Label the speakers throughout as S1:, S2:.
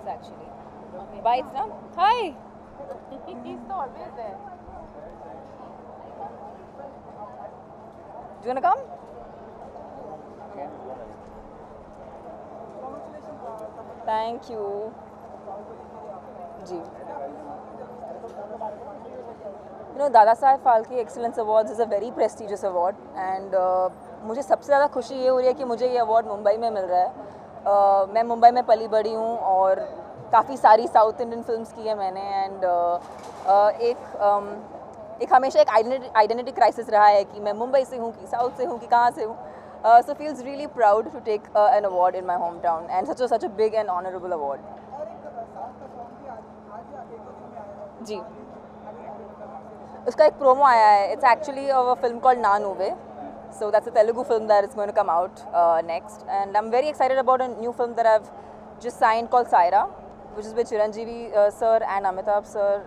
S1: Bites actually. Bites, no? Hi.
S2: He's always there.
S1: Do you wanna come? Thank you. Ji. You know, Dadasaheb Phalke excellence awards is a very prestigious award and मुझे सबसे ज़्यादा खुशी ये हो रही है कि मुझे ये अवार्ड मुंबई में मिल रहा है. मैं मुंबई में पली बड़ी हूँ और काफ़ी सारी साउथ इंडियन फिल्म्स की है मैंने एंड एक हमेशा एक आइडेंटिटी क्राइसिस रहा है कि मैं मुंबई से हूँ कि साउथ से हूँ कि कहाँ से हूँ. So feels really proud to take an award in my hometown and such a big and honorable award. जी. उसका एक प्रोमो आया है. It's actually a film called Na Nuve. So that's a Telugu film that is going to come out next. And I'm very excited about a new film that I've just signed called Saira, which is with Chiranjeevi sir and Amitabh sir.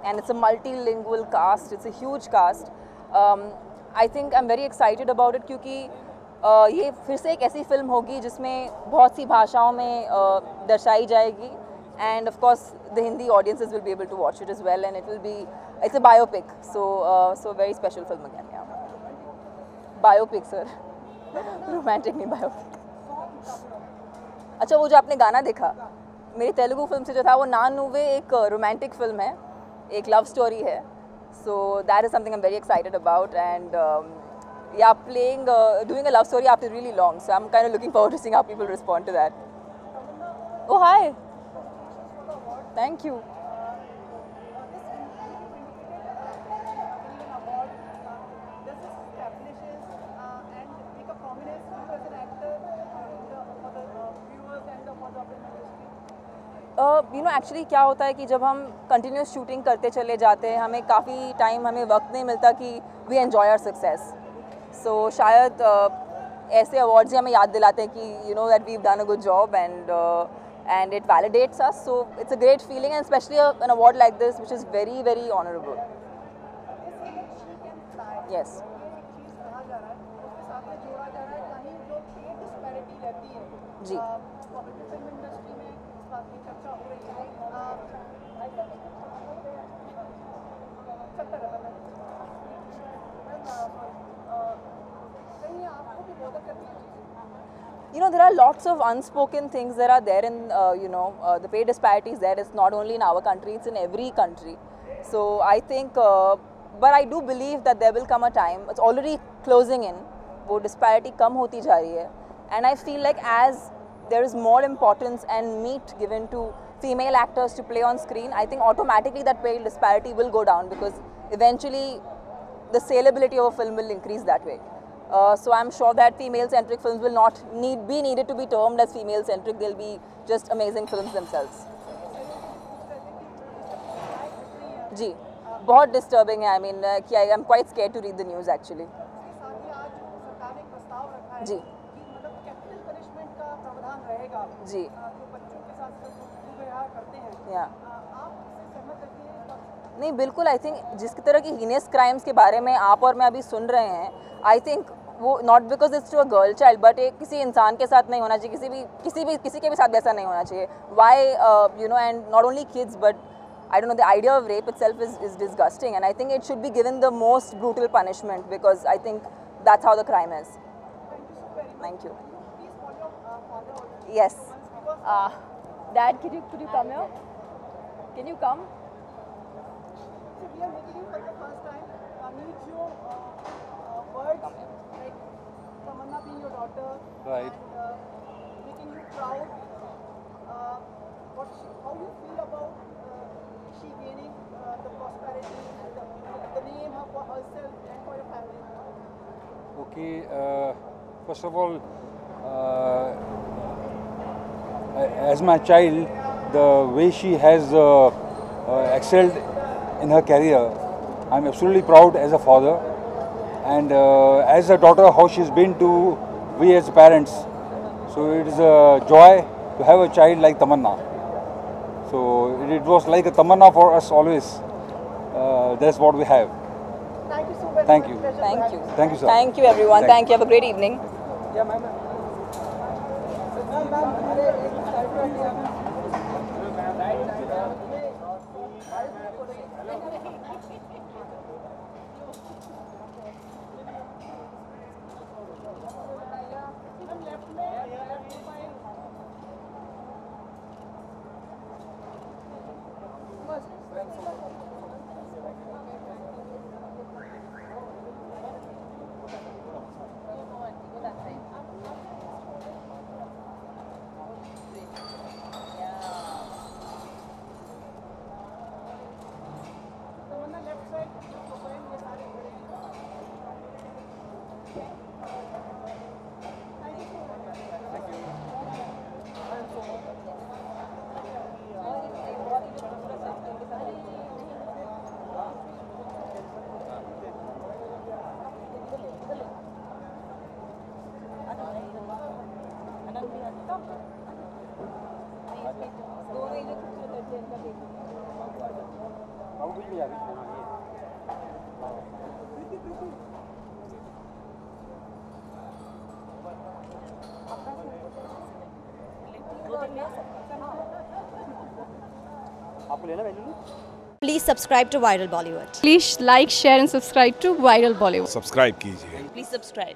S1: And it's a multilingual cast. It's a huge cast. I think I'm very excited about it क्योंकि ये फिर से एक ऐसी film होगी जिसमें बहुत सी भाषाओं में दर्शाई जाएगी. And of course the Hindi audiences will be able to watch it as well and it's a biopic, so very special film again. Yeah, biopic sir. Romantic नहीं biopic. अच्छा, वो जो आपने गाना देखा मेरी तेलुगु फिल्म से जो था वो ना नुवे एक रोमांटिक फिल्म है, एक लव स्टोरी है. So that is something I'm very excited about and yeah, doing a love story after really long, so I'm kind of looking forward to seeing how people respond to that. Oh hi. Thank you. You know, actually क्या होता है कि जब हम continuous shooting करते चले जाते हैं हमें काफ़ी टाइम हमें वक्त नहीं मिलता कि we enjoy our success. So शायद ऐसे अवार्ड्स ही हमें याद दिलाते हैं कि you know that we done a good job and it validates us, so it's a great feeling and especially an award like this which is very very honorable. Yes. जी. You know, there are lots of unspoken things that are there in, the pay disparities there. It's not only in our country, it's in every country. So I think, but I do believe that there will come a time, it's already closing in, वो disparity कम होती जा रही है. And I feel like as there is more importance and meat given to female actors to play on screen, I think automatically that pay disparity will go down because eventually the saleability of a film will increase that way. So I'm sure that female-centric films will not be needed to be termed as female-centric. They'll be just amazing films themselves. जी, बहुत disturbing है. I mean, I'm quite scared to read the news actually. Ji. Ji. Yeah. नहीं, बिल्कुल. I think जिस तरह की heinous crimes के बारे में आप और मैं अभी सुन रहे हैं, आई थिंक वो not because it's to a girl child but एक किसी इंसान के साथ नहीं होना चाहिए, किसी के भी साथ वैसा नहीं होना चाहिए. Why and not only kids but I don't know, the idea of rape itself is disgusting and I think it should be given the most brutal punishment because I think that's how the crime is. Thank you. Yes. Dad, could you come here? Can you come? We are meeting you for the first time. Need your words, like Tamanna being your daughter, right? And making you proud. How you feel about she gaining the prosperity and the name for herself and for your family?
S3: Okay. First of all, as my child, the way she has excelled in her career, I'm absolutely proud as a father, and as a daughter, how she's been to we as parents. So it is a joy to have a child like Tamanna. So it was like a Tamanna for us always. That's what we have.
S2: Thank you so much.
S3: Thank you.
S1: Thank you.
S3: Thank you, sir.
S1: Thank you, everyone. Thank you. Have a great evening.
S2: Yeah, ma'am.
S4: Please subscribe to Viral Bollywood.
S2: Please like, share and subscribe to Viral Bollywood.
S5: Subscribe कीजिए.
S4: Please subscribe.